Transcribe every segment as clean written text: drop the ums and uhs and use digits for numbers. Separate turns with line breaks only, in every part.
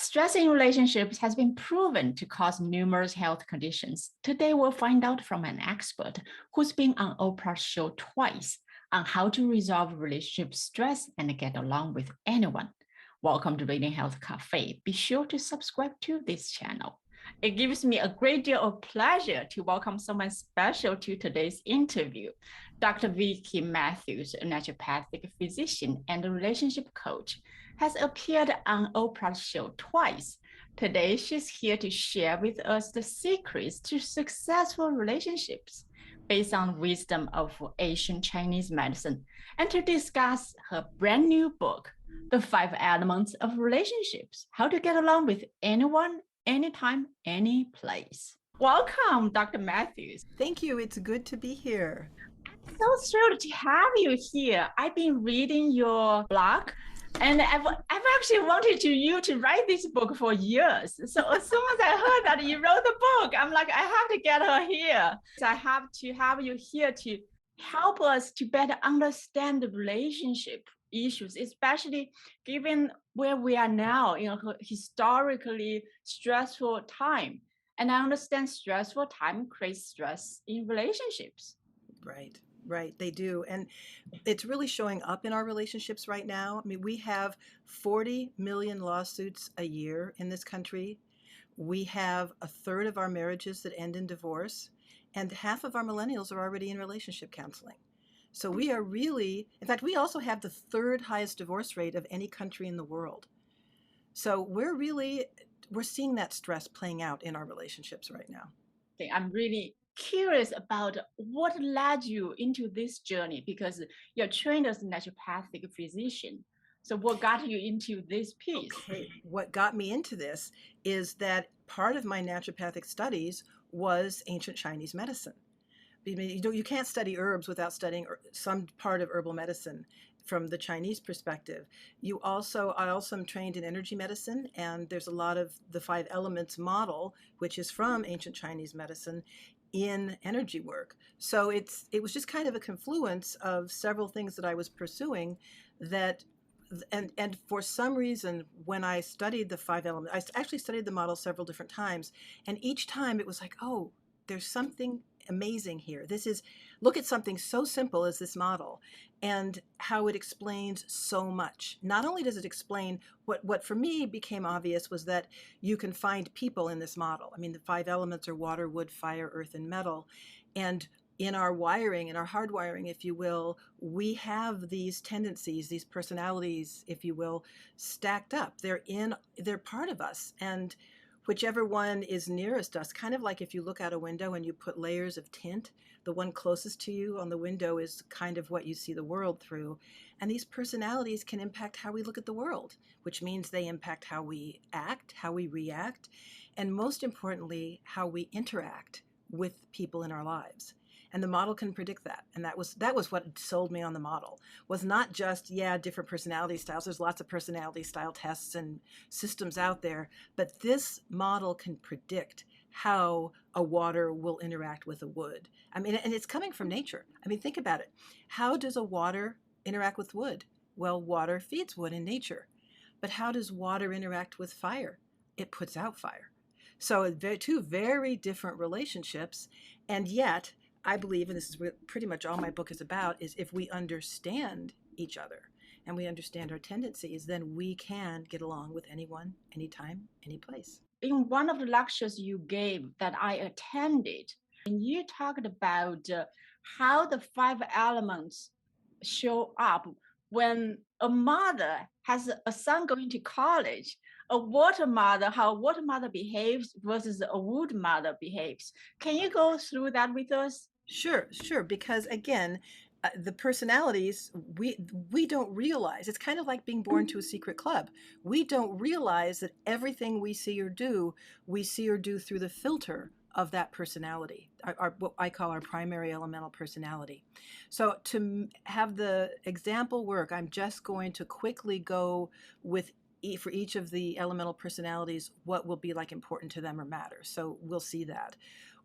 Stress in relationships has been proven to cause numerous health conditions. Today, we'll find out from an expert who's been on Oprah's show twice on how to resolve relationship stress and get along with anyone. Welcome to Radiant Health Cafe. Be sure to subscribe to this channel. It gives me a great deal of pleasure to welcome someone special to today's interview. Dr. Vicki Matthews, a naturopathic physician and a relationship coach, has appeared on Oprah's show twice. Today, she's here to share with us the secrets to successful relationships based on wisdom of Asian Chinese medicine, and to discuss her brand new book, The 5 Elements of Relationships: How to Get Along with Anyone, Anytime, Any Place. Welcome, Dr. Matthews.
Thank you. It's good to be here.
I'm so thrilled to have you here. I've been reading your blog, and I've actually wanted you to write this book for years. So as soon as I heard that you wrote the book, I'm like, I have to get her here. So I have to have you here to help us to better understand the relationship issues, especially given where we are now in a historically stressful time. And I understand stressful time creates stress in relationships.
Right. They do. And it's really showing up in our relationships right now. I mean, we have 40 million lawsuits a year in this country. We have a third of our marriages that end in divorce, and half of our millennials are already in relationship counseling. So we are really, in fact, we also have the third highest divorce rate of any country in the world. So we're seeing that stress playing out in our relationships right now.
I'm really curious about what led you into this journey, because you're trained as a naturopathic physician. So what got you into this piece?
Okay, what got me into this is that part of my naturopathic studies was ancient Chinese medicine. I mean, you can't study herbs without studying some part of herbal medicine from the Chinese perspective. I also am trained in energy medicine, and there's a lot of the 5 elements model, which is from ancient Chinese medicine, in energy work. So it was just kind of a confluence of several things that I was pursuing that, and for some reason, when I studied the 5 elements, I actually studied the model several different times, and each time it was like, oh, there's something amazing here. Look at something so simple as this model and how it explains so much. Not only does it explain what for me became obvious was that you can find people in this model. I mean, the 5 elements are water, wood, fire, earth, and metal. And in our wiring, in our hardwiring, if you will, we have these tendencies, these personalities, if you will, stacked up. They're part of us. And whichever one is nearest us, kind of like if you look out a window and you put layers of tint, the one closest to you on the window is kind of what you see the world through. And these personalities can impact how we look at the world, which means they impact how we act, how we react, and most importantly, how we interact with people in our lives. And the model can predict that. And that was what sold me on the model, was not just, different personality styles. There's lots of personality style tests and systems out there, but this model can predict how a water will interact with a wood. I mean, and it's coming from nature. I mean, think about it. How does a water interact with wood? Well, water feeds wood in nature. But how does water interact with fire? It puts out fire. So 2 very different relationships, and yet I believe, and this is pretty much all my book is about, is if we understand each other and we understand our tendencies, then we can get along with anyone, anytime, any place.
In one of the lectures you gave that I attended, and you talked about how the 5 elements show up when a mother has a son going to college, how a water mother behaves versus a wood mother behaves. Can you go through that with us?
Sure. Because again, the personalities, we don't realize. It's kind of like being born to a secret club. We don't realize that everything we see or do through the filter of that personality, what I call our primary elemental personality. So to have the example work, I'm just going to quickly go with for each of the elemental personalities, what will be like important to them or matter. So we'll see that.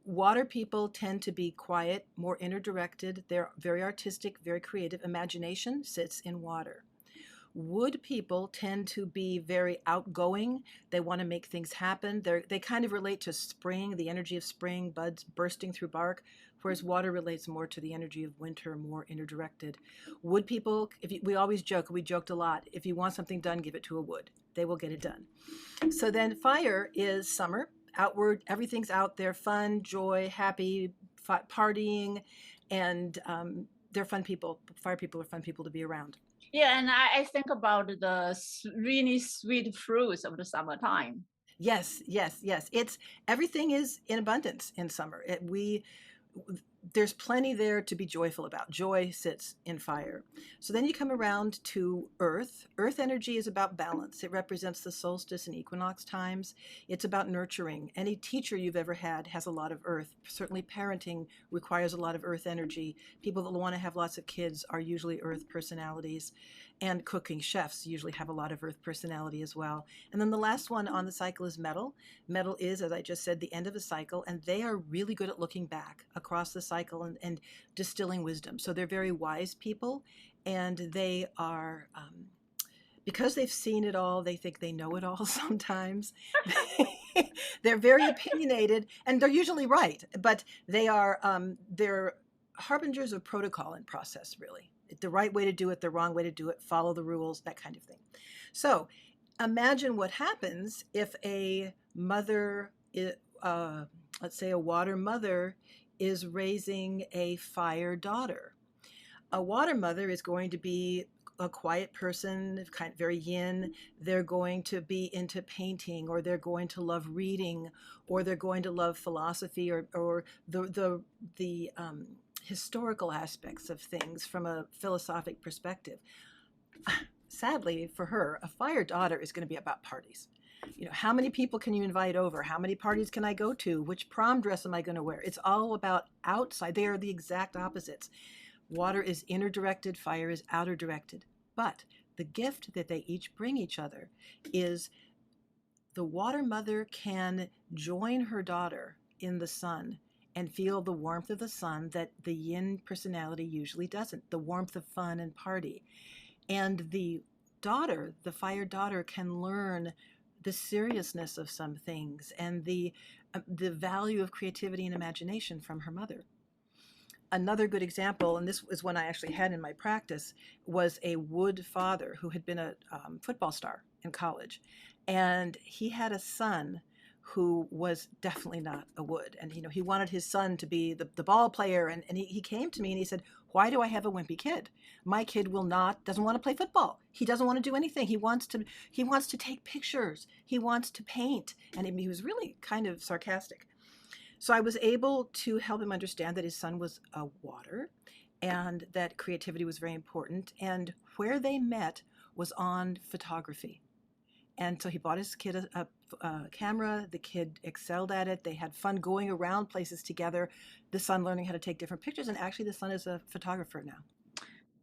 Water people tend to be quiet, more inner directed. They're very artistic, very creative. Imagination sits in water. Wood people tend to be very outgoing. They want to make things happen. They kind of relate to spring, the energy of spring, buds bursting through bark, whereas water relates more to the energy of winter, more inner-directed. Wood people, we always joke, we joked a lot, if you want something done, give it to a wood. They will get it done. So then fire is summer, outward, everything's out there, fun, joy, happy, partying, and they're fun people. Fire people are fun people to be around.
Yeah, and I think about the really sweet fruits of the summertime.
Yes, yes, yes. It's everything is in abundance in summer. There's plenty there to be joyful about. Joy sits in fire. So then you come around to earth. Earth energy is about balance. It represents the solstice and equinox times. It's about nurturing. Any teacher you've ever had has a lot of earth. Certainly parenting requires a lot of earth energy. People that want to have lots of kids are usually earth personalities. And cooking chefs usually have a lot of earth personality as well. And then the last one on the cycle is metal. Metal is, as I just said, the end of a cycle, and they are really good at looking back across the cycle and distilling wisdom. So they're very wise people, and they are, because they've seen it all, they think they know it all sometimes. They're very opinionated, and they're usually right, but they're harbingers of protocol and process, really. The right way to do it, the wrong way to do it, follow the rules, that kind of thing. So imagine what happens if a mother, let's say a water mother, is raising a fire daughter. A water mother is going to be a quiet person, kind of very yin. They're going to be into painting, or they're going to love reading, or they're going to love philosophy, or the historical aspects of things from a philosophic perspective. Sadly for her, a fire daughter is going to be about parties. How many people can you invite over? How many parties can I go to? Which prom dress am I going to wear? It's all about outside. They are the exact opposites. Water is inner directed, fire is outer directed. But the gift that they each bring each other is the water mother can join her daughter in the sun and feel the warmth of the sun that the yin personality usually doesn't, the warmth of fun and party. And the daughter, the fire daughter, can learn the seriousness of some things and the value of creativity and imagination from her mother. Another good example, and this is one I actually had in my practice, was a wood father who had been a football star in college. And he had a son who was definitely not a wood. And, he wanted his son to be the ball player. And he came to me and he said, why do I have a wimpy kid? My kid doesn't want to play football. He doesn't want to do anything. He wants to take pictures. He wants to paint. And he was really kind of sarcastic. So I was able to help him understand that his son was a water and that creativity was very important. And where they met was on photography. And so he bought his kid a camera. The kid excelled at it. They had fun going around places together. The son learning how to take different pictures. And actually, the son is a photographer now.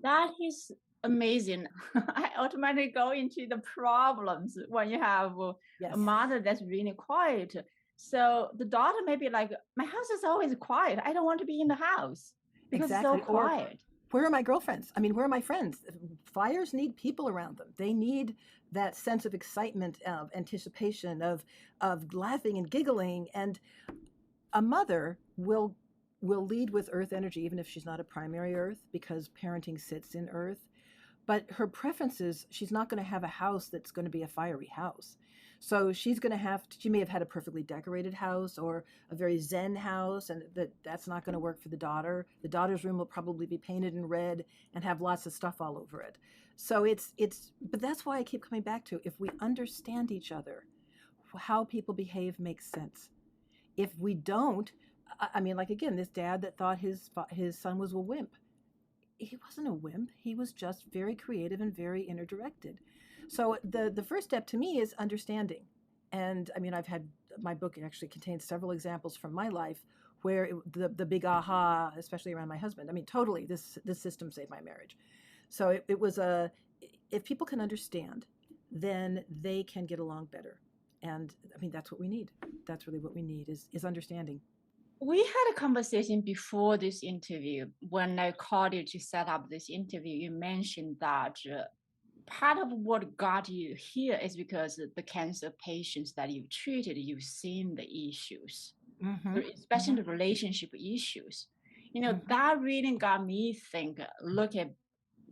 That is amazing. I automatically go into the problems when you have
Yes.
a mother that's really quiet. So the daughter may be like, my house is always quiet. I don't want to be in the house because
Exactly.
it's so quiet.
Where are my girlfriends? I mean, where are my friends? Fires need people around them. They need that sense of excitement, of anticipation, of laughing and giggling. And a mother will lead with earth energy, even if she's not a primary earth, because parenting sits in earth. But her preferences, she's not going to have a house that's going to be a fiery house. So she may have had a perfectly decorated house or a very zen house, and that's not going to work for the daughter. The daughter's room will probably be painted in red and have lots of stuff all over it. So but that's why I keep coming back to, if we understand each other, how people behave makes sense. If we don't, I mean, like again, this dad that thought his son was a wimp. He wasn't a wimp. He was just very creative and very inner directed. So the first step to me is understanding. And I mean, my book actually contains several examples from my life where the big aha, especially around my husband. I mean, totally, this system saved my marriage. So it was if people can understand, then they can get along better. And I mean, that's what we need. That's really what we need is understanding.
We had a conversation before this interview. When I called you to set up this interview, you mentioned that part of what got you here is because the cancer patients that you treated, you've seen the issues,
Mm-hmm.
especially
Mm-hmm.
the relationship issues.
Mm-hmm.
That really got me think, look at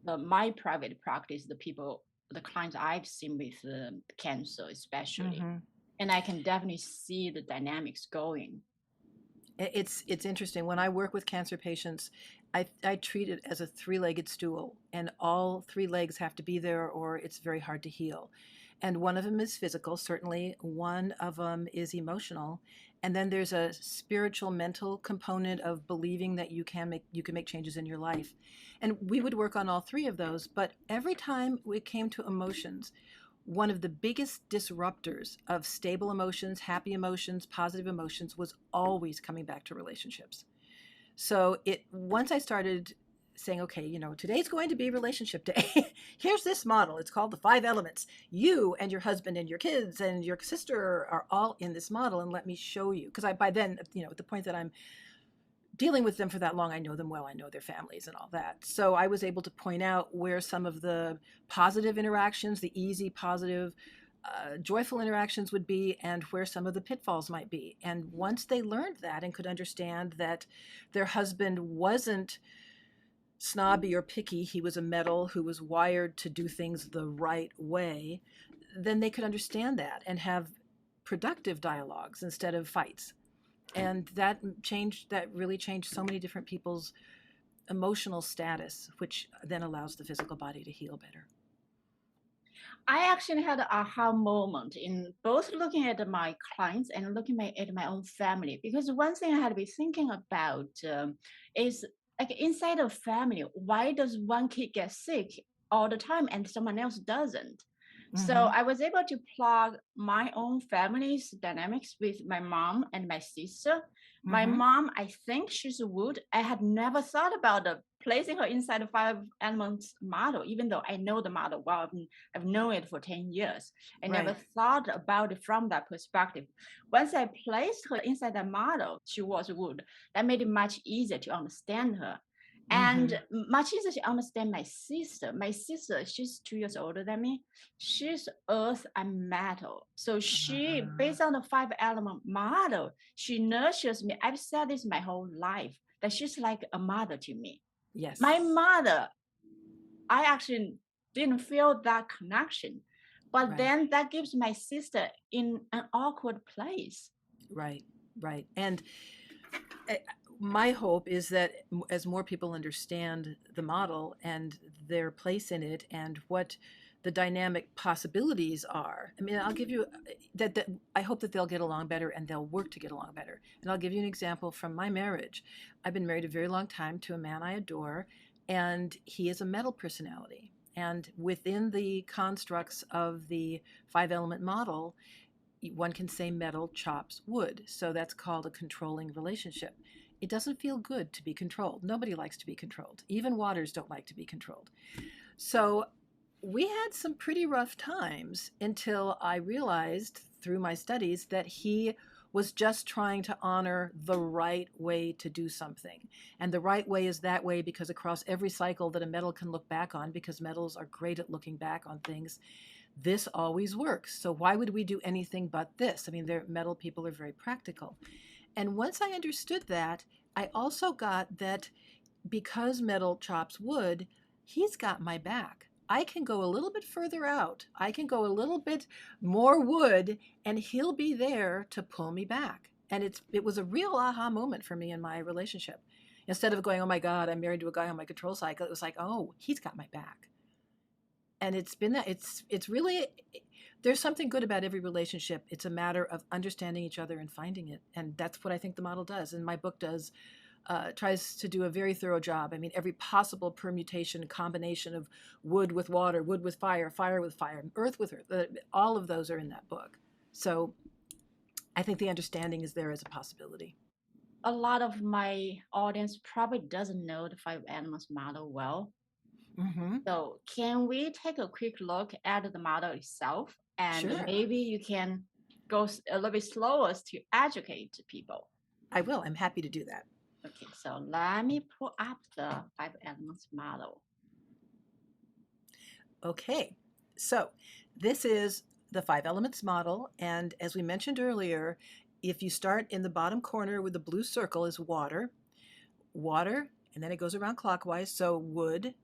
my private practice, the people, the clients I've seen with cancer especially.
Mm-hmm.
And I can definitely see the dynamics going.
It's interesting. When I work with cancer patients, I treat it as a three-legged stool, and all three legs have to be there, or it's very hard to heal. And one of them is physical, certainly. One of them is emotional, and then there's a spiritual, mental component of believing that you can make changes in your life. And we would work on all three of those, but every time we came to emotions, one of the biggest disruptors of stable emotions, happy emotions, positive emotions was always coming back to relationships. So it once I started saying, okay, today's going to be relationship day. Here's this model. It's called the 5 elements. You and your husband and your kids and your sister are all in this model, and let me show you. Because by then, at the point that I'm dealing with them for that long, I know them well, I know their families and all that. So I was able to point out where some of the positive interactions, the easy, positive, joyful interactions would be, and where some of the pitfalls might be. And once they learned that and could understand that their husband wasn't snobby or picky, he was a metal who was wired to do things the right way, then they could understand that and have productive dialogues instead of fights. And that really changed so many different people's emotional status, which then allows the physical body to heal better.
I actually had an aha moment in both looking at my clients and looking at my own family. Because one thing I had been thinking about is like inside a family, why does one kid get sick all the time and someone else doesn't? So
Mm-hmm.
I was able to plug my own family's dynamics with my mom and my sister. My
Mm-hmm.
mom, I think she's a wood. I had never thought about placing her inside the 5 elements model, even though I know the model well. I've known it for 10 years. I never
Right.
thought about it from that perspective. Once I placed her inside the model, she was wood. That made it much easier to understand her.
Mm-hmm.
And much easier to understand my sister. My sister, she's 2 years older than me. She's earth and metal. So she,
Uh,
based on the 5 element model, she nurtures me. I've said this my whole life, that she's like a mother to me.
yes.
My mother, I actually didn't feel that connection. But
Right.
then that gives my sister in an awkward place.
Right. Right. And uh, my hope is that as more people understand the model and their place in it and what the dynamic possibilities are, I mean, I'll give you that I hope that they'll get along better and they'll work to get along better. And I'll give you an example from my marriage. I've been married a very long time to a man I adore, and he is a metal personality. And within the constructs of the 5 element model, one can say metal chops wood. So that's called a controlling relationship. It doesn't feel good to be controlled. Nobody likes to be controlled. Even waters don't like to be controlled. So we had some pretty rough times until I realized through my studies that he was just trying to honor the right way to do something. And the right way is that way because across every cycle that a metal can look back on, because metals are great at looking back on things, this always works. So why would we do anything but this? I mean, metal people are very practical. And once I understood that, I also got that because metal chops wood, he's got my back. I can go a little bit further out. I can go a little bit more wood, and he'll be there to pull me back. And it was a real aha moment for me in my relationship. Instead of going, oh my God, I'm married to a guy on my control cycle, it was like, oh, he's got my back. And it's been that it's really, there's something good about every relationship. It's a matter of understanding each other and finding it, and that's what I think the model does, and my book does. Tries to do a very thorough job. I mean, every possible permutation, combination of wood with water, wood with fire, fire with fire, earth with earth, all of those are in that book. So I think the understanding is there as a possibility.
A lot of my audience probably doesn't know the 5 elements model well.
Mm-hmm.
So can we take a quick look at the model itself? And
Sure.
maybe you can go a little bit slower to educate people.
I will. I'm happy to do that.
Okay, so let me pull up the 5 elements model.
Okay. So this is the 5 elements model. And as we mentioned earlier, if you start in the bottom corner with the blue circle is water, and then it goes around clockwise. So wood,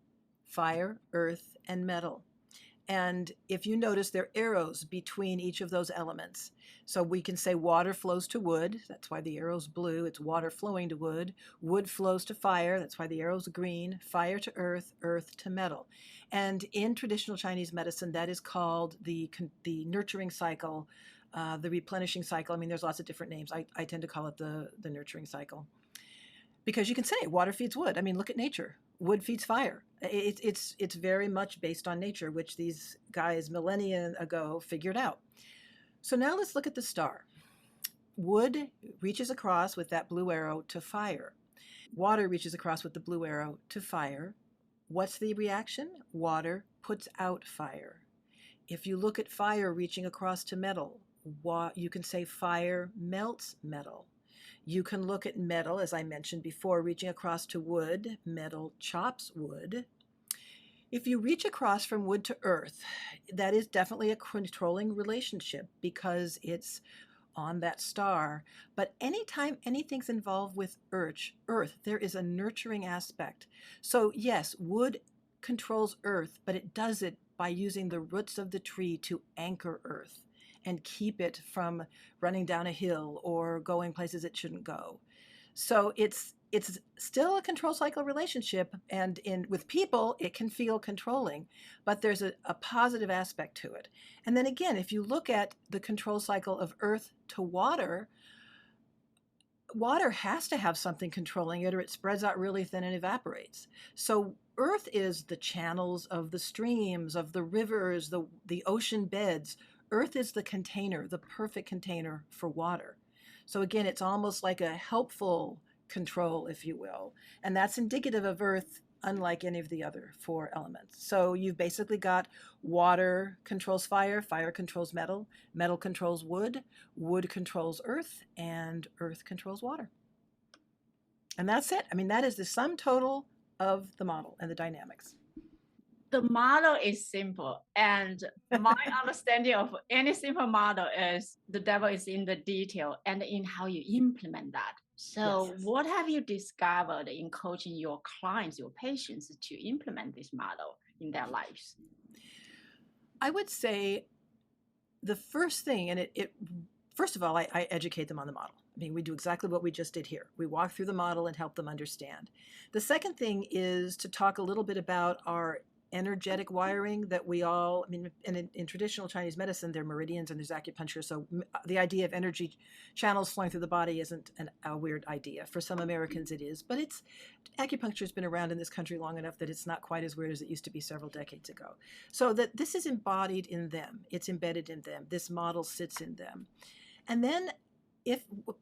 fire, earth, and metal. And if you notice, there are arrows between each of those elements. So we can say water flows to wood. That's why the arrow's blue. It's water flowing to wood. Wood flows to fire. That's why the arrow's green. Fire to earth, earth to metal. And in traditional Chinese medicine, that is called the nurturing cycle, the replenishing cycle. I mean, there's lots of different names. I tend to call it the nurturing cycle. Because you can say water feeds wood. I mean, look at nature. Wood feeds fire. It's very much based on nature, which these guys millennia ago figured out. So now let's look at the star. Wood reaches across with that blue arrow to fire. Water reaches across with the blue arrow to fire. What's the reaction? Water puts out fire. If you look at fire reaching across to metal, you can say fire melts metal. You can look at metal, as I mentioned before, reaching across to wood. Metal chops wood. If you reach across from wood to earth, that is definitely a controlling relationship because it's on that star. But anytime anything's involved with earth, there is a nurturing aspect. So yes, wood controls earth, but it does it by using the roots of the tree to anchor earth and keep it from running down a hill or going places it shouldn't go. So it's still a control cycle relationship, and with people it can feel controlling, but there's a positive aspect to it. And then again, if you look at the control cycle of earth to water, water has to have something controlling it or it spreads out really thin and evaporates. So earth is the channels of the streams, of the rivers, the ocean beds. Earth is the container, the perfect container for water. So again, it's almost like a helpful control, if you will. And that's indicative of earth, unlike any of the other 4 elements. So you've basically got water controls fire, fire controls metal, metal controls wood, wood controls earth, and earth controls water. And that's it. I mean, that is the sum total of the model and the dynamics.
The model is simple, and my understanding of any simple model is the devil is in the detail and in how you implement that. So
Yes.
what have you discovered in coaching your clients, your patients, to implement this model in their lives?
I would say the first thing, and first of all, I educate them on the model. I mean, we do exactly what we just did here. We walk through the model and help them understand. The second thing is to talk a little bit about our energetic wiring that we all, I mean, in traditional Chinese medicine, there are meridians and there's acupuncture. So the idea of energy channels flowing through the body isn't a weird idea. For some Americans it is, but acupuncture has been around in this country long enough that it's not quite as weird as it used to be several decades ago. So that this is embodied in them. It's embedded in them. This model sits in them. And then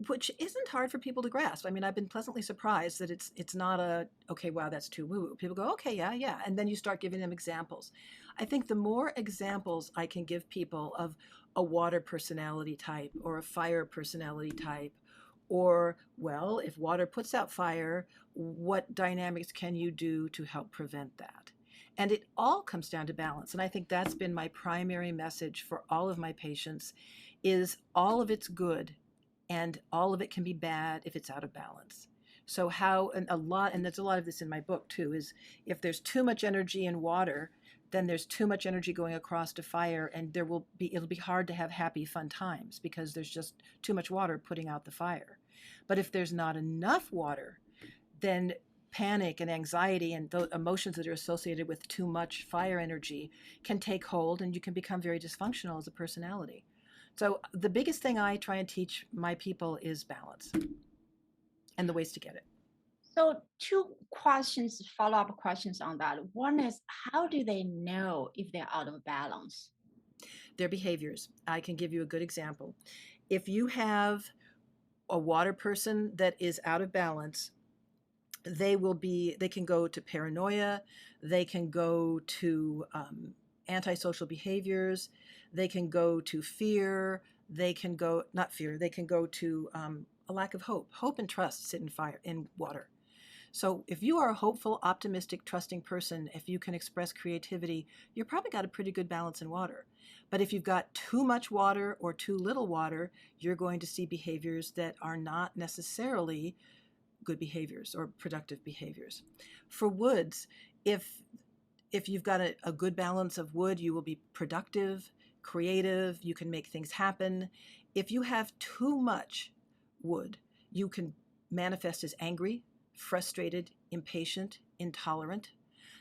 which isn't hard for people to grasp. I mean, I've been pleasantly surprised that it's not okay, wow, that's too woo-woo. People go, okay, yeah. And then you start giving them examples. I think the more examples I can give people of a water personality type or a fire personality type, or, well, if water puts out fire, what dynamics can you do to help prevent that? And it all comes down to balance. And I think that's been my primary message for all of my patients is all of it's good and all of it can be bad if it's out of balance. So and there's a lot of this in my book too, is if there's too much energy in water, then there's too much energy going across to fire, and it'll be hard to have happy, fun times because there's just too much water putting out the fire. But if there's not enough water, then panic and anxiety and those emotions that are associated with too much fire energy can take hold, and you can become very dysfunctional as a personality. So the biggest thing I try and teach my people is balance and the ways to get it.
So 2 questions, follow-up questions on that. One is, how do they know if they're out of balance?
Their behaviors. I can give you a good example. If you have a water person that is out of balance, they can go to paranoia, they can go to antisocial behaviors, they can go to fear, they can go to a lack of hope. Hope and trust sit in water. So if you are a hopeful, optimistic, trusting person, if you can express creativity, you've probably got a pretty good balance in water. But if you've got too much water or too little water, you're going to see behaviors that are not necessarily good behaviors or productive behaviors. For woods, if you've got a good balance of wood, you will be productive, creative, you can make things happen. If you have too much wood, you can manifest as angry, frustrated, impatient, intolerant,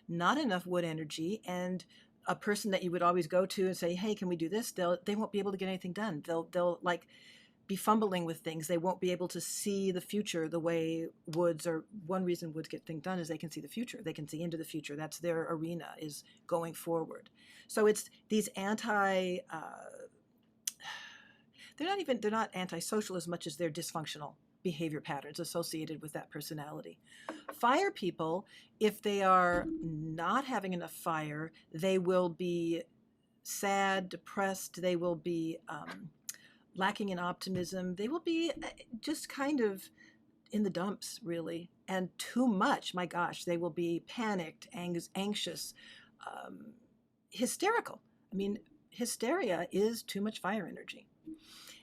not enough wood energy, and a person that you would always go to and say, "Hey, can we do this?" They won't be able to get anything done. They'll like be fumbling with things. They won't be able to see the future the way woods, or one reason woods get things done is they can see the future. They can see into the future. That's their arena, is going forward. So it's these they're not antisocial as much as they're dysfunctional behavior patterns associated with that personality. Fire people, if they are not having enough fire, they will be sad, depressed, they will be lacking in optimism, they will be just kind of in the dumps, really. And too much, my gosh, they will be panicked, anxious, hysterical. I mean, hysteria is too much fire energy.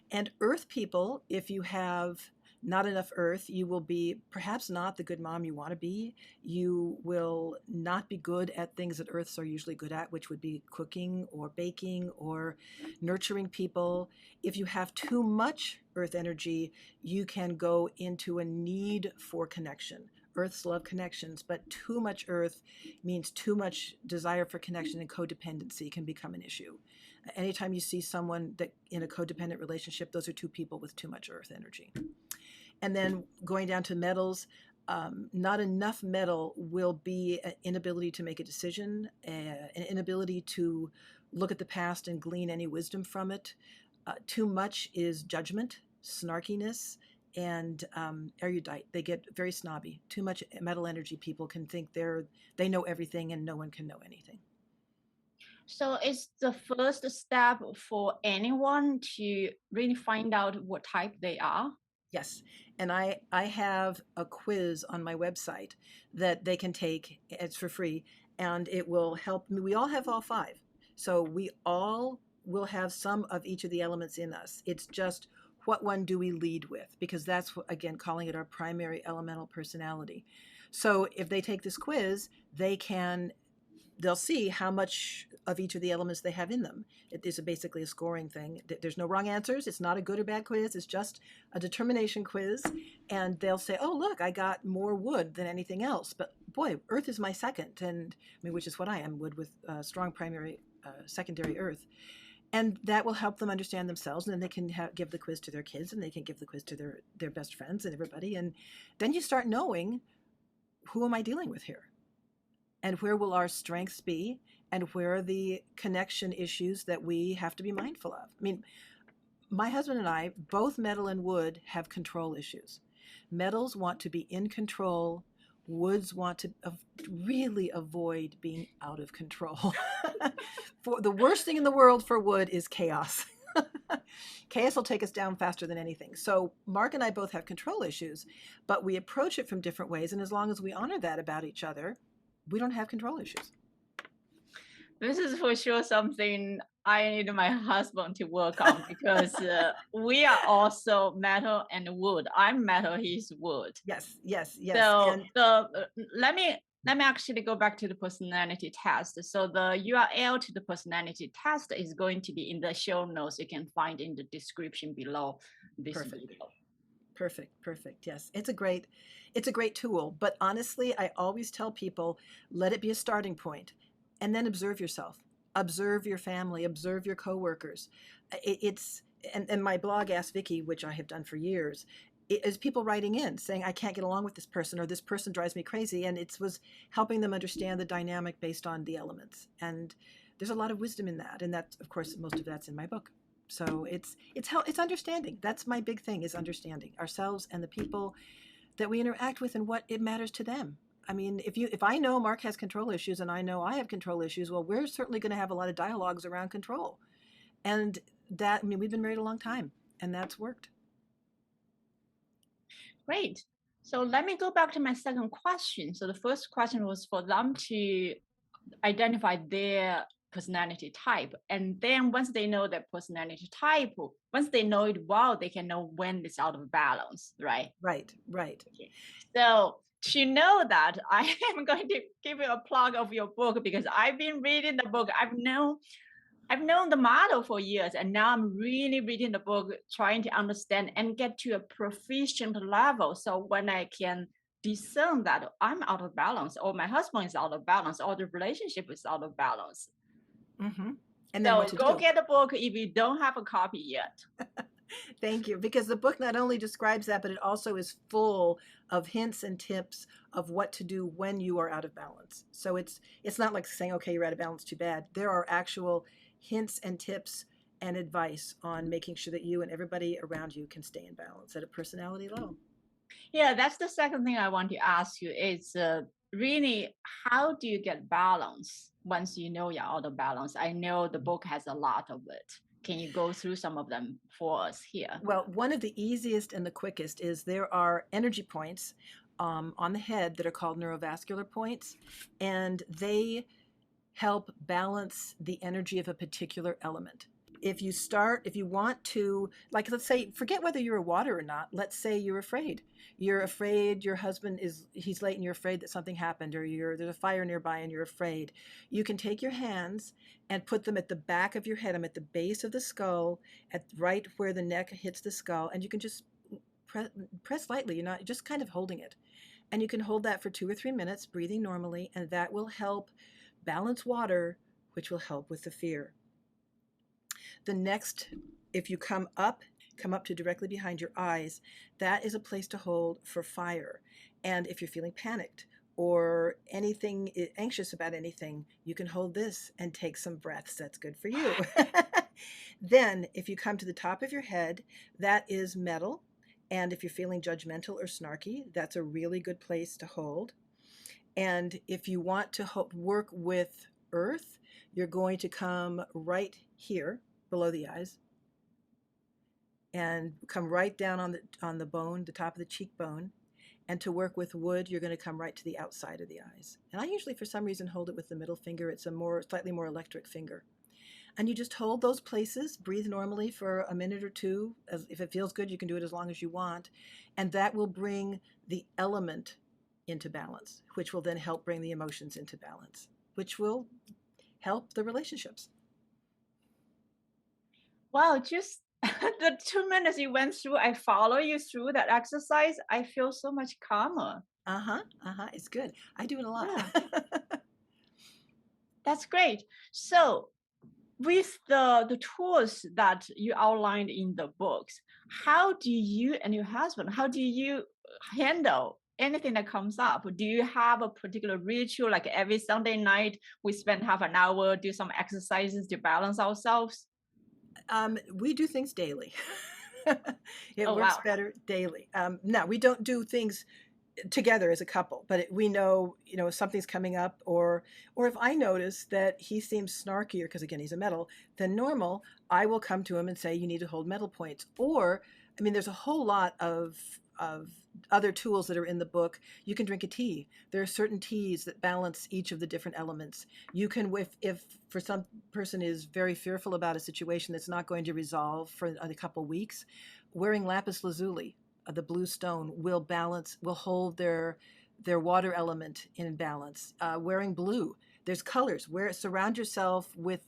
And earth people, if you have not enough earth, you will be perhaps not the good mom you want to be. You will not be good at things that earths are usually good at, which would be cooking or baking or nurturing people. If you have too much earth energy, you can go into a need for connection. Earths love connections, but too much earth means too much desire for connection, and codependency can become an issue. Anytime you see someone that in a codependent relationship, those are two people with too much earth energy. And then going down to metals, not enough metal will be an inability to make a decision, an inability to look at the past and glean any wisdom from it. Too much is judgment, snarkiness, and erudite. They get very snobby. Too much metal energy people can think they know everything and no one can know anything.
So it's the first step for anyone to really find out what type they are.
Yes. And I have a quiz on my website that they can take. It's for free, and it will help me. We all have all five. So we all will have some of each of the elements in us. It's just what one do we lead with? Because that's, again, calling it our primary elemental personality. So if they take this quiz, they'll see how much of each of the elements they have in them. It is basically a scoring thing. There's no wrong answers. It's not a good or bad quiz. It's just a determination quiz. And they'll say, "Oh, look, I got more wood than anything else. But boy, earth is my second." And I mean, which is what I am, wood with strong primary, secondary earth. And that will help them understand themselves. And then they can give the quiz to their kids, and they can give the quiz to their best friends and everybody. And then you start knowing, who am I dealing with here? And where will our strengths be, and where are the connection issues that we have to be mindful of? I mean, my husband and I, both metal and wood, have control issues. Metals want to be in control. Woods want to really avoid being out of control. For the worst thing in the world for wood is chaos. Chaos will take us down faster than anything. So Mark and I both have control issues, but we approach it from different ways. And as long as we honor that about each other, we don't have control issues.
This is for sure something I need my husband to work on, because we are also metal and wood. I'm metal, he's wood.
Yes, yes, yes.
So
And
let me actually go back to the personality test. So the URL to the personality test is going to be in the show notes. You can find in the description below this
perfect.
video.
Perfect. Yes, it's a great tool. But honestly, I always tell people, let it be a starting point, and then observe yourself, observe your family, observe your coworkers. And my blog, Ask Vicki, which I have done for years, it is people writing in saying, "I can't get along with this person," or "This person drives me crazy," and it was helping them understand the dynamic based on the elements. And there's a lot of wisdom in that, and that, of course, most of that's in my book. So it's understanding. That's my big thing, is understanding ourselves and the people that we interact with and what it matters to them. I mean, if I know Mark has control issues and I know I have control issues, well, we're certainly going to have a lot of dialogues around control. And that, I mean, we've been married a long time, and that's worked.
Great. So let me go back to my second question. So the first question was for them to identify their personality type. And then once they know their personality type, once they know it well, they can know when it's out of balance, right?
Right, right.
Okay. So to know that, I am going to give you a plug of your book because I've been reading the book. I've known the model for years, and now I'm really reading the book, trying to understand and get to a proficient level. So when I can discern that I'm out of balance, or my husband is out of balance, or the relationship is out of balance.
Mm-hmm. And then what
So
to
go
do.
get the book if you don't have a copy yet.
Thank you. Because the book not only describes that, but it also is full of hints and tips of what to do when you are out of balance. So it's not like saying, okay, you're out of balance, too bad. There are actual hints and tips and advice on making sure that you and everybody around you can stay in balance at a personality level.
Yeah, that's the second thing I want to ask you is really how do you get balance once you know you're out of balance? I know the book has a lot of it. Can you go through some of them for us here?
Well, one of the easiest and the quickest is there are energy points on the head that are called neurovascular points, and they help balance the energy of a particular element. If you want to, like, let's say, forget whether you're a water or not. Let's say you're afraid. You're afraid your husband he's late and you're afraid that something happened, or there's a fire nearby and you're afraid. You can take your hands and put them at the back of your head. I'm at the base of the skull, at right where the neck hits the skull, and you can just press lightly. You're not just kind of holding it. And you can hold that for 2 or 3 minutes, breathing normally, and that will help balance water, which will help with the fear. The next, if you come up to directly behind your eyes, that is a place to hold for fire. And if you're feeling panicked or anything anxious about anything, you can hold this and take some breaths. That's good for you. Then, if you come to the top of your head, that is metal. And if you're feeling judgmental or snarky, that's a really good place to hold. And if you want to work with earth, you're going to come right here below the eyes and come right down on the bone, the top of the cheekbone. And to work with wood, you're going to come right to the outside of the eyes. And I usually, for some reason, hold it with the middle finger. It's a slightly more electric finger. And you just hold those places, breathe normally for a minute or two. If it feels good, you can do it as long as you want. And that will bring the element into balance, which will then help bring the emotions into balance, which will help the relationships.
Wow, just the 2 minutes you went through, I follow you through that exercise. I feel so much calmer.
It's good. I do it a lot.
Yeah, that's great. So with the tools that you outlined in the books, how do you and your husband, how do you handle anything that comes up? Do you have a particular ritual, like every Sunday night we spend half an hour, do some exercises to balance ourselves?
We do things daily. It
Oh,
works
wow.
better daily. No, we don't do things together as a couple, but we know, if something's coming up, or if I notice that he seems snarkier, because again, he's a metal, than normal, I will come to him and say, you need to hold metal points. Or, I mean, there's a whole lot of other tools that are in the book. You can drink a tea. There are certain teas that balance each of the different elements. You can, if for some person is very fearful about a situation that's not going to resolve for a couple weeks, wearing lapis lazuli, the blue stone, will hold their water element in balance. Wearing blue, there's colors. Surround yourself with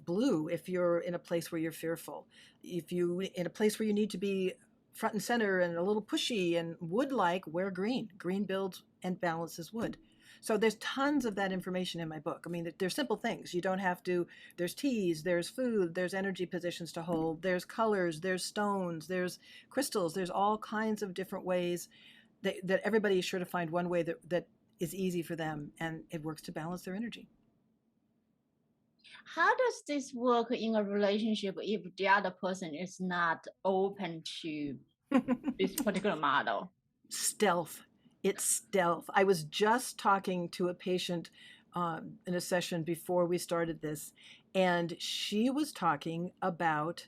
blue if you're in a place where you're fearful. If you in a place where you need to be front and center and a little pushy and wood-like, wear green. Green builds and balances wood. So there's tons of that information in my book. I mean, they're simple things. You don't have to, there's teas, there's food, there's energy positions to hold, there's colors, there's stones, there's crystals, there's all kinds of different ways that everybody is sure to find one way that is easy for them, and it works to balance their energy.
How does this work in a relationship if the other person is not open to this particular model?
Stealth. It's stealth. I was just talking to a patient in a session before we started this, and she was talking about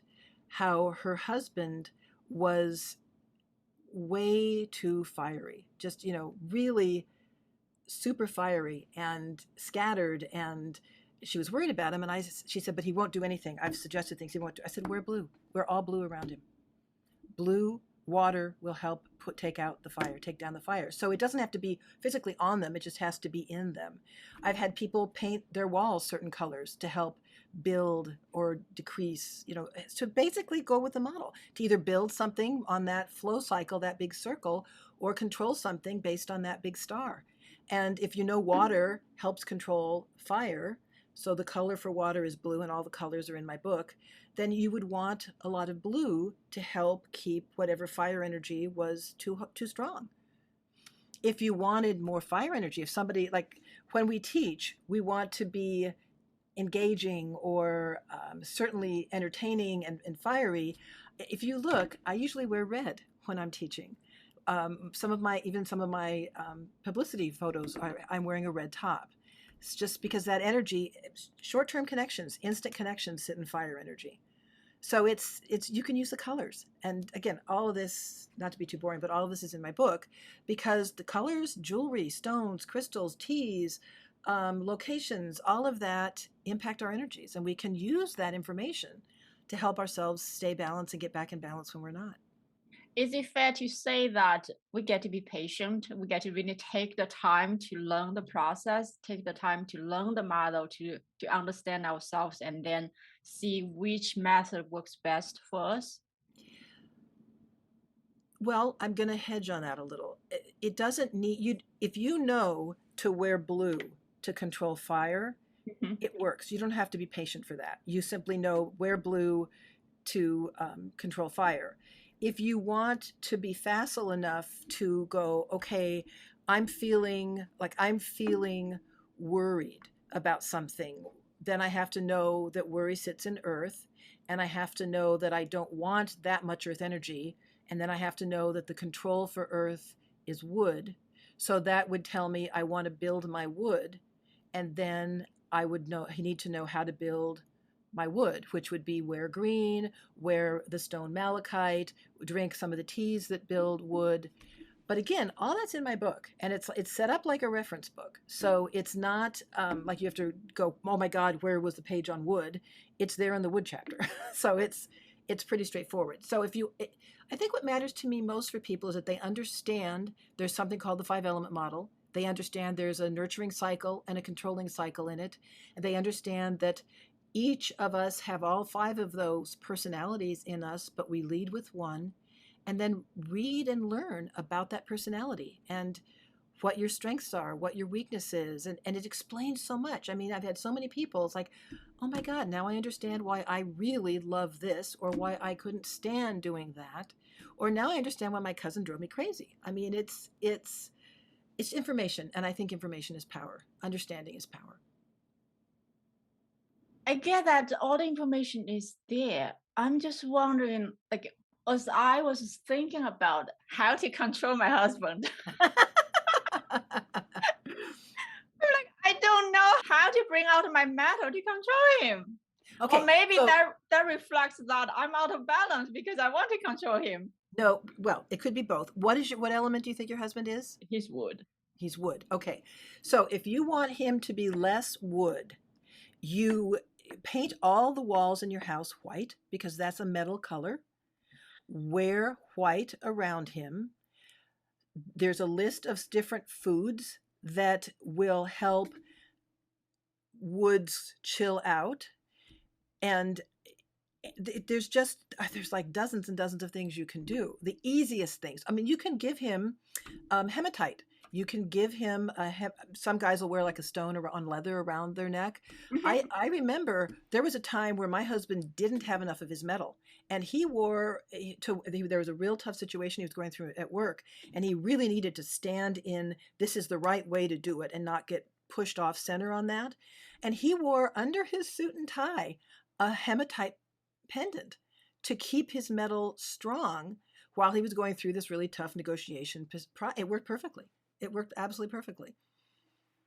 how her husband was way too fiery, just, really super fiery and scattered. And she was worried about him. And she said, but he won't do anything. I've suggested things he won't do. I said, wear blue. We're all blue around him. Blue water will help take down the fire. So it doesn't have to be physically on them. It just has to be in them. I've had people paint their walls certain colors to help build or decrease, to basically go with the model, to either build something on that flow cycle, that big circle, or control something based on that big star. And if water helps control fire, so the color for water is blue, and all the colors are in my book, then you would want a lot of blue to help keep whatever fire energy was too strong. If you wanted more fire energy, if somebody, like when we teach, we want to be engaging or certainly entertaining and fiery. If you look, I usually wear red when I'm teaching. Some of my publicity photos, I'm wearing a red top. It's just because that energy, short-term connections, instant connections sit in fire energy. So it's you can use the colors. And again, all of this, not to be too boring, but all of this is in my book, because the colors, jewelry, stones, crystals, teas, locations, all of that impact our energies. And we can use that information to help ourselves stay balanced and get back in balance when we're not.
Is it fair to say that we get to be patient? We get to really take the time to learn the process, take the time to learn the model, to understand ourselves, and then see which method works best for us?
Well, I'm going to hedge on that a little. It doesn't need you. If you know to wear blue to control fire,
Mhm.
it works. You don't have to be patient for that. You simply know wear blue to control fire. If you want to be facile enough to go, okay, I'm feeling worried about something, then I have to know that worry sits in earth, and I have to know that I don't want that much earth energy, and then I have to know that the control for earth is wood. So that would tell me I want to build my wood, and then I need to know how to build my wood, which would be wear green, wear the stone malachite, drink some of the teas that build wood. But again, all that's in my book, and it's set up like a reference book. So it's not like you have to go, oh my God, where was the page on wood? It's there in the wood chapter. So it's pretty straightforward. So I think what matters to me most for people is that they understand there's something called the 5-element model. They understand there's a nurturing cycle and a controlling cycle in it. And they understand that each of us have all 5 of those personalities in us, but we lead with one. And then read and learn about that personality and what your strengths are, what your weakness is. And it explains so much. I mean, I've had so many people, it's like, oh my God, now I understand why I really love this, or why I couldn't stand doing that. Or now I understand why my cousin drove me crazy. I mean, it's information. And I think information is power. Understanding is power.
I get that all the information is there. I'm just wondering, like, as I was thinking about how to control my husband, I'm like, I don't know how to bring out my metal to control him. Or
Okay,
maybe
so
that reflects that I'm out of balance because I want to control him.
no, well, it could be both. What element do you think your husband is?
He's wood.
He's wood. Okay. So if you want him to be less wood, you paint all the walls in your house white, because that's a metal color. Wear white around him. There's a list of different foods that will help woods chill out. And there's like dozens and dozens of things you can do. The easiest things, I mean, you can give him hematite. You can give him some guys will wear like a stone on leather around their neck.
Mhm.
I remember there was a time where my husband didn't have enough of his metal, and there was a real tough situation he was going through at work, and he really needed to stand in, this is the right way to do it, and not get pushed off center on that. And he wore under his suit and tie a hematite pendant to keep his metal strong while he was going through this really tough negotiation. It worked perfectly. It worked absolutely perfectly.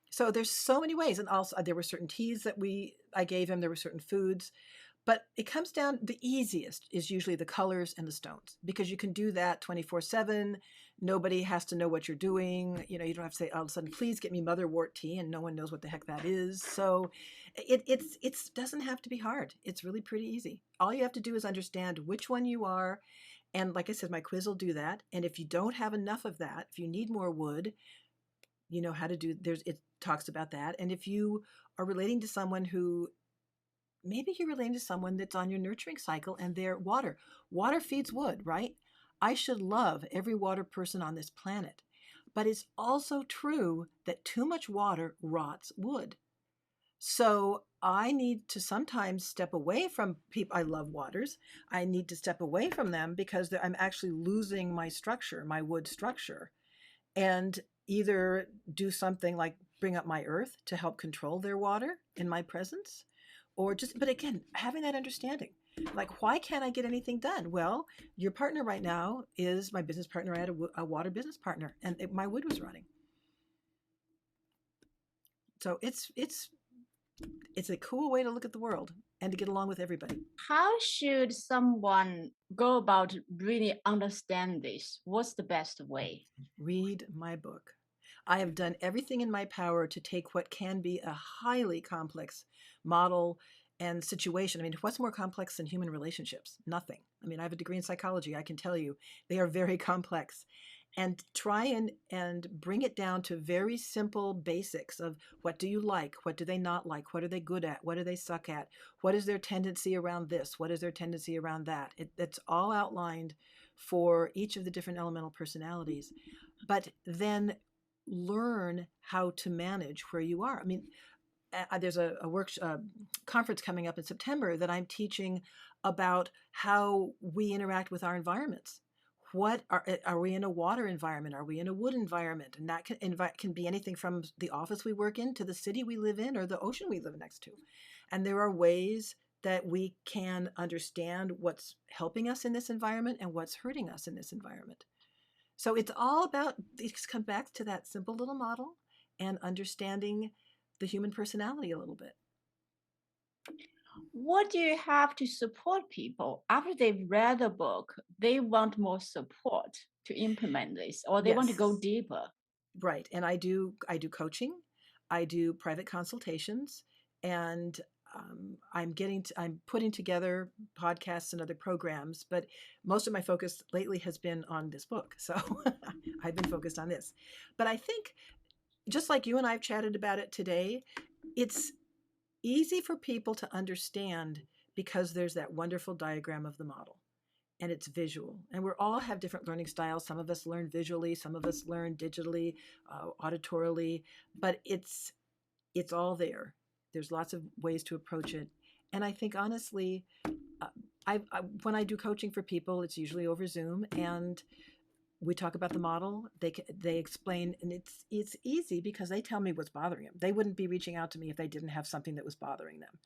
So there's so many ways. And also there were certain teas that I gave him. There were certain foods. But it comes down, the easiest is usually the colors and the stones, because you can do that 24/7. Nobody has to know what you're doing. You know, you don't have to say all of a sudden, please get me motherwort tea, and no one knows what the heck that is. So it doesn't have to be hard. It's really pretty easy. All you have to do is understand which one you are. And like I said, my quiz will do that. And if you don't have enough of that, if you need more wood, you know how to do, it talks about that. And if you are relating to someone who, maybe you're relating to someone that's on your nurturing cycle and their water feeds wood, right? I should love every water person on this planet. But it's also true that too much water rots wood. So I need to sometimes step away from people. I love waters. I need to step away from them because I'm actually losing my structure, my wood structure, and either do something like bring up my earth to help control their water in my presence, or just, but again, having that understanding. Like, why can't I get anything done? Well, your partner right now is my business partner. I had a water business partner, and my wood was running. So it's a cool way to look at the world and to get along with everybody.
How should someone go about really understand this? What's the best way?
Read my book. I have done everything in my power to take what can be a highly complex model and situation. I mean, what's more complex than human relationships? Nothing. I mean, I have a degree in psychology. I can tell you they are very complex. And try and bring it down to very simple basics of what do you like? What do they not like? What are they good at? What do they suck at? What is their tendency around this? What is their tendency around that? It's all outlined for each of the different elemental personalities. But then learn how to manage where you are. I mean, there's a conference coming up in September that I'm teaching about how we interact with our environments. What are we in a water environment? Are we in a wood environment? And that can be anything from the office we work in to the city we live in or the ocean we live next to. And there are ways that we can understand what's helping us in this environment and what's hurting us in this environment. So it's all about, it comes back to that simple little model and understanding the human personality a little bit.
What do you have to support people after they've read the book? They want more support to implement this, or they want to go
Yes.
deeper.
Right. And I do coaching, I do private consultations, and I'm putting together podcasts and other programs, but most of my focus lately has been on this book. So I've been focused on this. But I think, just like you and I've chatted about it today, it's easy for people to understand because there's that wonderful diagram of the model and it's visual. And we all have different learning styles. Some of us learn visually, some of us learn digitally, auditorily, but it's all there. There's lots of ways to approach it. And I think honestly, when I do coaching for people, it's usually over Zoom, and we talk about the model. They explain, and it's easy because they tell me what's bothering them. They wouldn't be reaching out to me if they didn't have something that was bothering them.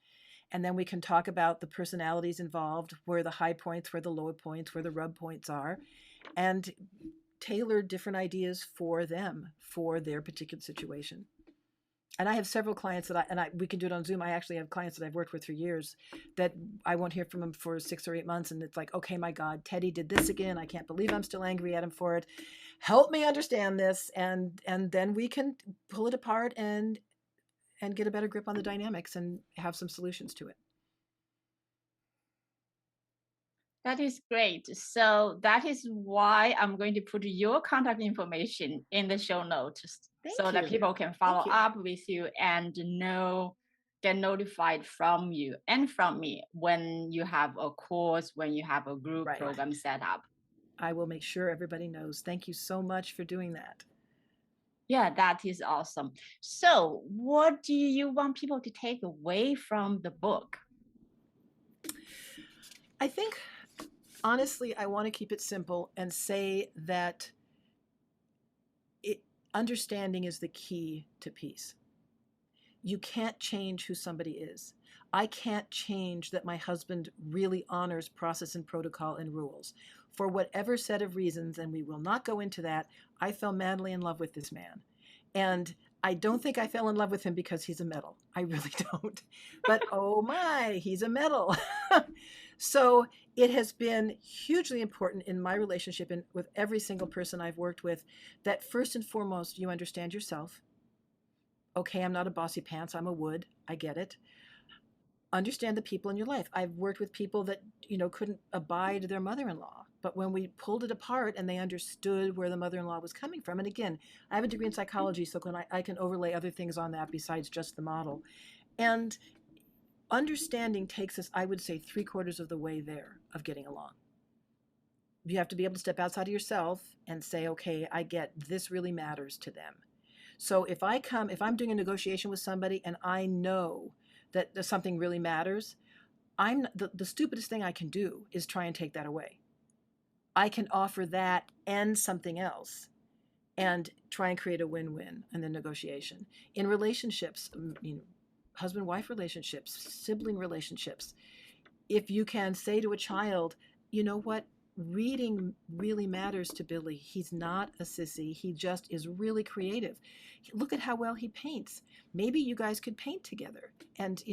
And then we can talk about the personalities involved, where the high points, where the low points, where the rub points are, and tailor different ideas for them, for their particular situation. And I have several clients we can do it on Zoom. I actually have clients that I've worked with for years that I won't hear from them for 6 or 8 months. And it's like, okay, my God, Teddy did this again. I can't believe I'm still angry at him for it. Help me understand this. And then we can pull it apart and get a better grip on the dynamics and have some solutions to it.
That is great. So that is why I'm going to put your contact information in the show notes so that people can follow up with you and get notified from you and from me when you have a course, when you have a group program set up.
I will make sure everybody knows. Thank you so much for doing that.
Yeah, that is awesome. So what do you want people to take away from the book?
I think, honestly, I want to keep it simple and say that understanding is the key to peace. You can't change who somebody is. I can't change that my husband really honors process and protocol and rules. For whatever set of reasons, and we will not go into that, I fell madly in love with this man. And I don't think I fell in love with him because he's a metal. I really don't. But oh my, he's a metal. So it has been hugely important in my relationship and with every single person I've worked with that first and foremost, you understand yourself. Okay, I'm not a bossy pants. I'm a wood. I get it. Understand the people in your life. I've worked with people that, couldn't abide their mother-in-law. But when we pulled it apart and they understood where the mother-in-law was coming from, and again, I have a degree in psychology, so I can overlay other things on that besides just the model. And understanding takes us, I would say, 3/4 of the way there of getting along. You have to be able to step outside of yourself and say, okay, I get this really matters to them. So if I'm doing a negotiation with somebody and I know that something really matters, the stupidest thing I can do is try and take that away. I can offer that and something else and try and create a win-win in the negotiation. In relationships, husband-wife relationships, sibling relationships, if you can say to a child, you know what, reading really matters to Billy. He's not a sissy. He just is really creative. Look at how well he paints. Maybe you guys could paint together, and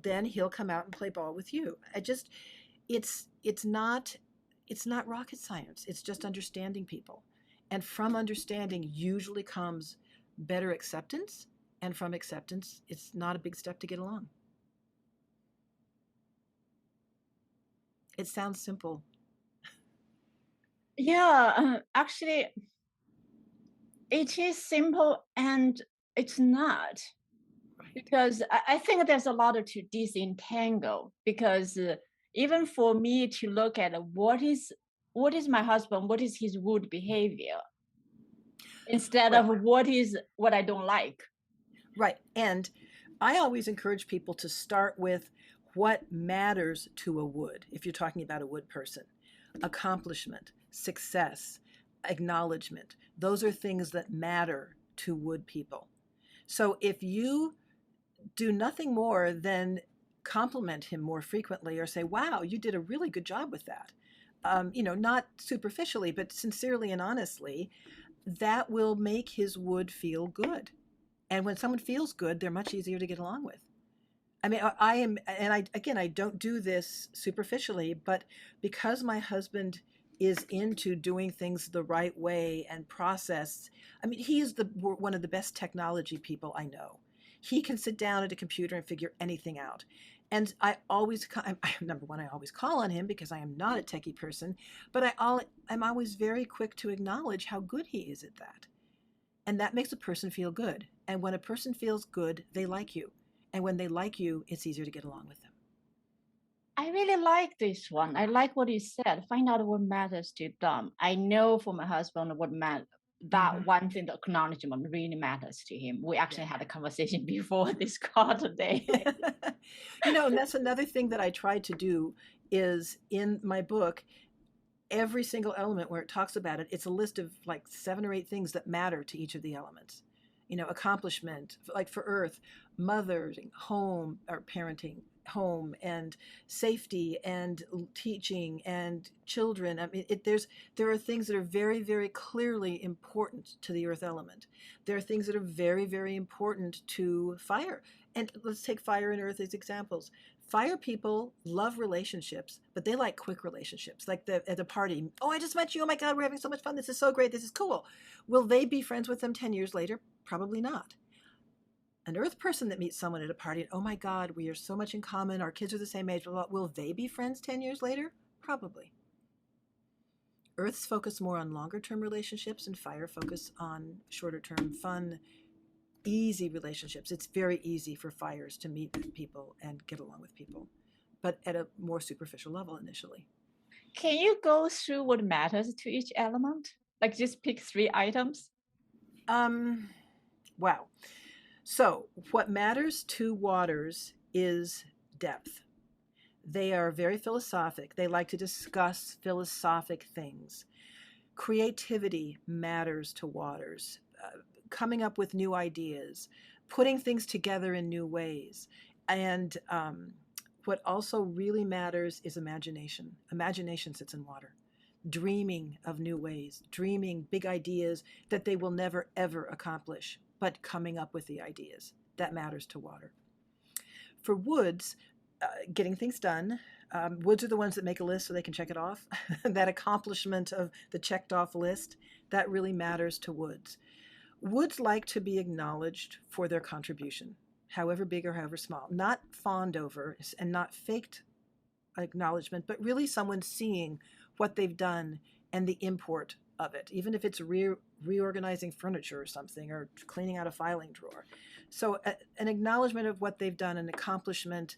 then he'll come out and play ball with you. It's not rocket science. It's just understanding people, and from understanding usually comes better acceptance, and from acceptance, it's not a big step to get along. It sounds simple.
Yeah, actually, it is simple and it's not.
Right.
Because I think there's a lot to disentangle, because even for me to look at what is my husband, what is his wood behavior, instead
Right.
of what I don't like.
Right. And I always encourage people to start with what matters to a wood, if you're talking about a wood person. Accomplishment, success, acknowledgement. Those are things that matter to wood people. So if you do nothing more than compliment him more frequently or say, wow, you did a really good job with that, not superficially, but sincerely and honestly, that will make his wood feel good. And when someone feels good, they're much easier to get along with. I mean, I am, and I don't do this superficially, but because my husband is into doing things the right way and process, I mean, he is one of the best technology people I know. He can sit down at a computer and figure anything out. And number one, I always call on him because I am not a techie person, but I'm always very quick to acknowledge how good he is at that. And that makes a person feel good. And when a person feels good, they like you. And when they like you, it's easier to get along with them.
I really like this one. I like what you said. Find out what matters to them. I know for my husband what that one thing, the acknowledgement really matters to him. We actually had a conversation before this call today.
And that's another thing that I tried to do is in my book, every single element where it talks about it, it's a list of like 7 or 8 things that matter to each of the elements. Accomplishment, like for Earth, mothering, home, or parenting, home, and safety, and teaching, and children. I mean, there are things that are very, very clearly important to the Earth element. There are things that are very, very important to fire. And let's take fire and Earth as examples. Fire people love relationships, but they like quick relationships. Like at a party, oh, I just met you. Oh my God, we're having so much fun. This is so great. This is cool. Will they be friends with them 10 years later? Probably not. An Earth person that meets someone at a party, and oh my God, we are so much in common. Our kids are the same age. Blah, blah, will they be friends 10 years later? Probably. Earths focus more on longer term relationships, and fire focus on shorter term fun, easy relationships. It's very easy for fires to meet people and get along with people, but at a more superficial level initially.
Can you go through what matters to each element? Like just pick 3 items?
Wow. So what matters to waters is depth. They are very philosophic. They like to discuss philosophic things. Creativity matters to waters. Coming up with new ideas, putting things together in new ways. And what also really matters is imagination. Imagination sits in water. Dreaming of new ways, dreaming big ideas that they will never, ever accomplish. but coming up with the ideas. That matters to water. For woods, getting things done. Woods are the ones that make a list so they can check it off. That accomplishment of the checked off list, that really matters to woods. Woods like to be acknowledged for their contribution, however big or however small, not fawned over and not faked acknowledgement, but really someone seeing what they've done and the import of it, even if it's reorganizing furniture or something, or cleaning out a filing drawer. So an acknowledgement of what they've done, an accomplishment,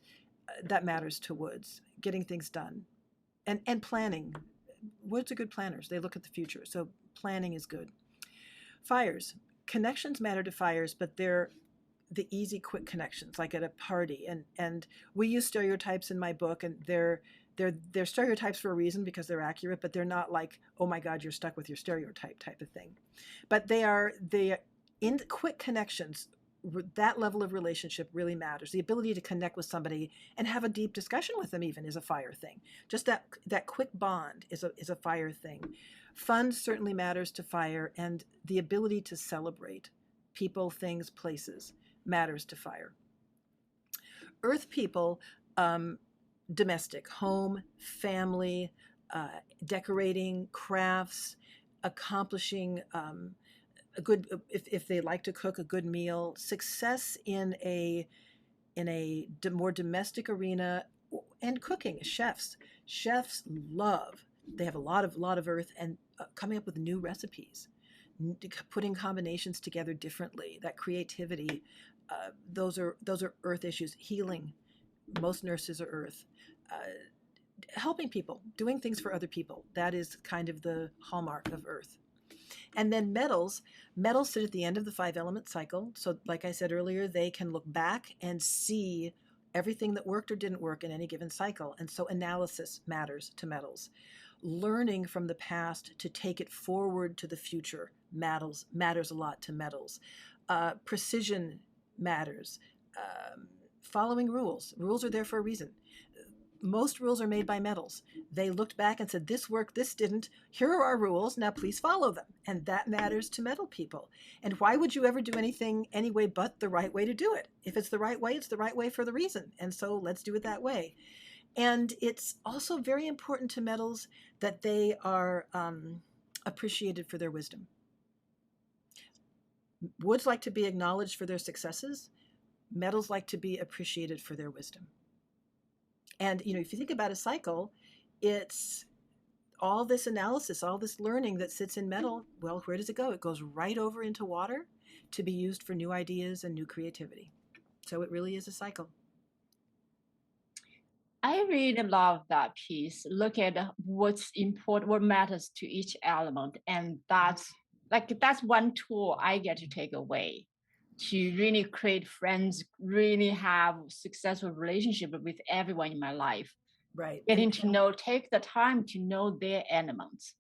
that matters to woods, getting things done. And planning. Woods are good planners. They look at the future. So planning is good. Fires. Connections matter to fires, but they're the easy, quick connections, like at a party. And we use stereotypes in my book, and they're stereotypes for a reason because they're accurate, but they're not like, oh my God, you're stuck with your stereotype type of thing. But they are in quick connections. That level of relationship really matters. The ability to connect with somebody and have a deep discussion with them even is a fire thing. Just that quick bond is a fire thing. Fun certainly matters to fire, and the ability to celebrate people, things, places matters to fire. Earth people, domestic, home, family, decorating, crafts, accomplishing a good, if they like to cook, a good meal, success in a more domestic arena, and cooking. Chefs love. They have a lot of earth, and coming up with new recipes, putting combinations together differently. That creativity, those are earth issues. Healing. Most nurses are earth. Helping people, doing things for other people. That is kind of the hallmark of earth. And then metals sit at the end of the 5-element cycle. So like I said earlier, they can look back and see everything that worked or didn't work in any given cycle. And so analysis matters to metals. Learning from the past to take it forward to the future matters a lot to metals. Precision matters. Following rules. Rules are there for a reason. Most rules are made by metals. They looked back and said, this worked, this didn't. Here are our rules. Now please follow them. And that matters to metal people. And why would you ever do anything anyway but the right way to do it? If it's the right way, it's the right way for the reason. And so let's do it that way. And it's also very important to metals that they are appreciated for their wisdom. Woods like to be acknowledged for their successes. Metals like to be appreciated for their wisdom. And, if you think about a cycle, it's all this analysis, all this learning that sits in metal. Well, where does it go? It goes right over into water to be used for new ideas and new creativity. So it really is a cycle.
I really love that piece. Look at what's important, what matters to each element. And that's one tool I get to take away to really create friends, really have successful relationship with everyone in my life.
Right.
Getting to know, take the time to know their elements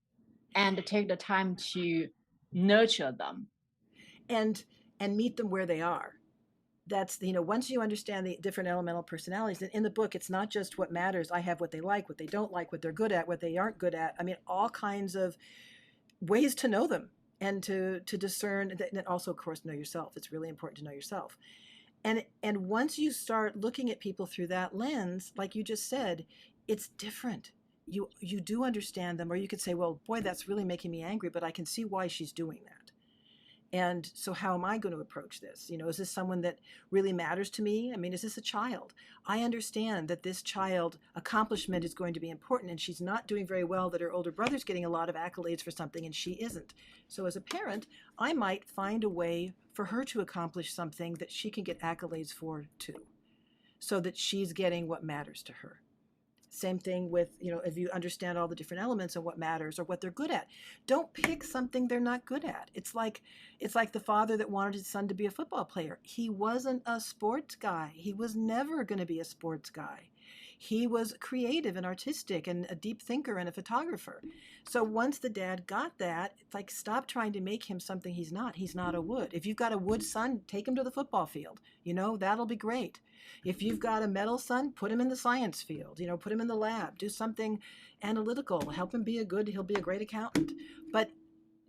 and take the time to nurture them.
And meet them where they are. That's, once you understand the different elemental personalities, and in the book, it's not just what matters. I have what they like, what they don't like, what they're good at, what they aren't good at. I mean, all kinds of ways to know them and to discern, and also, of course, know yourself. It's really important to know yourself. And once you start looking at people through that lens, like you just said, it's different. You do understand them, or you could say, well, boy, that's really making me angry, but I can see why she's doing that. And so how am I going to approach this? Is this someone that really matters to me? I mean, is this a child? I understand that this child accomplishment is going to be important, and she's not doing very well, that her older brother's getting a lot of accolades for something and she isn't. So as a parent, I might find a way for her to accomplish something that she can get accolades for too, so that she's getting what matters to her. Same thing with, if you understand all the different elements of what matters or what they're good at. Don't pick something they're not good at. It's like the father that wanted his son to be a football player. He wasn't a sports guy. He was never going to be a sports guy. He was creative and artistic and a deep thinker and a photographer. So once the dad got that, it's like, stop trying to make him something he's not. He's not a wood. If you've got a wood son, take him to the football field. That'll be great. If you've got a metal son, put him in the science field, put him in the lab, do something analytical, help him he'll be a great accountant. But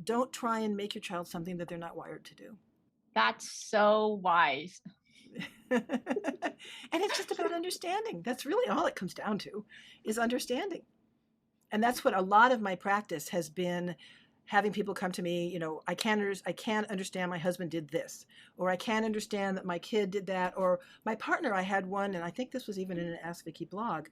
don't try and make your child something that they're not wired to do.
That's so wise.
And it's just about understanding. That's really all it comes down to, is understanding. And that's what a lot of my practice has been, having people come to me, I can't understand my husband did this, or I can't understand that my kid did that, or my partner. I had one, and I think this was even in an Ask Vicki blog.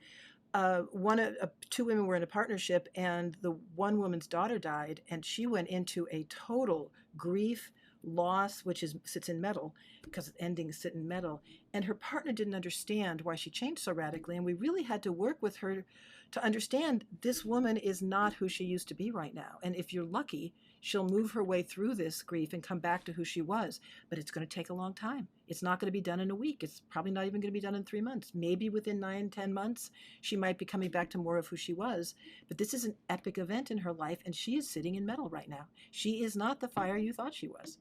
Two women were in a partnership, and the one woman's daughter died, and she went into a total grief, loss, which sits in metal, because endings sit in metal. And her partner didn't understand why she changed so radically, and we really had to work with her to understand this woman is not who she used to be right now. And if you're lucky, she'll move her way through this grief and come back to who she was. But it's going to take a long time. It's not going to be done in a week. It's probably not even going to be done in 3 months. Maybe within 9-10 months, she might be coming back to more of who she was. But this is an epic event in her life, and she is sitting in metal right now. She is not the fire you thought she was.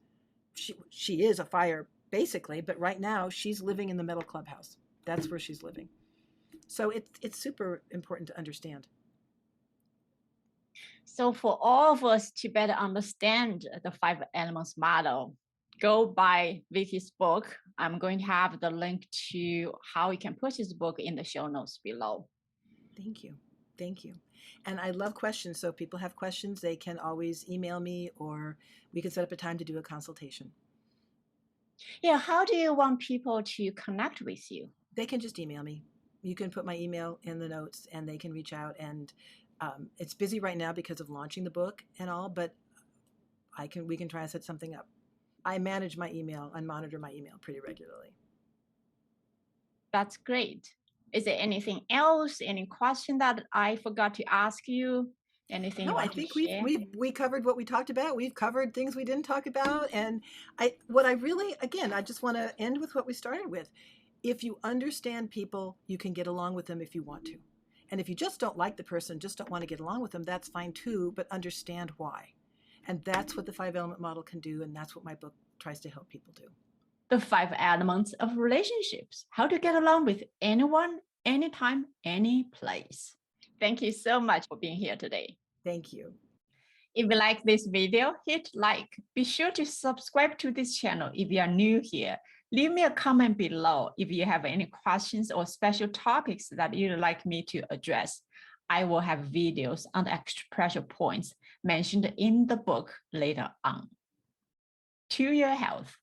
She is a fire, basically, but right now she's living in the metal clubhouse. That's where she's living. So it's super important to understand.
So for all of us to better understand the 5 elements model, go buy Vicki's book. I'm going to have the link to how you can purchase the book in the show notes below.
Thank you. Thank you. And I love questions. So if people have questions, they can always email me, or we can set up a time to do a consultation.
Yeah, how do you want people to connect with you?
They can just email me. You can put my email in the notes, and they can reach out. And it's busy right now because of launching the book and all, but we can try to set something up. I manage my email and monitor my email pretty regularly.
That's great. Is there anything else? Any question that I forgot to ask you? Anything you want to share?
we covered what we talked about. We've covered things we didn't talk about. And I just want to end with what we started with. If you understand people, you can get along with them if you want to. And if you just don't like the person, just don't want to get along with them, that's fine too, but understand why. And that's what the 5-element model can do. And that's what my book tries to help people do.
The 5 elements of relationships, how to get along with anyone, anytime, any place. Thank you so much for being here today.
Thank you.
If you like this video, hit like. Be sure to subscribe to this channel if you are new here. Leave me a comment below if you have any questions or special topics that you'd like me to address. I will have videos on the acupressure points mentioned in the book later on. To your health.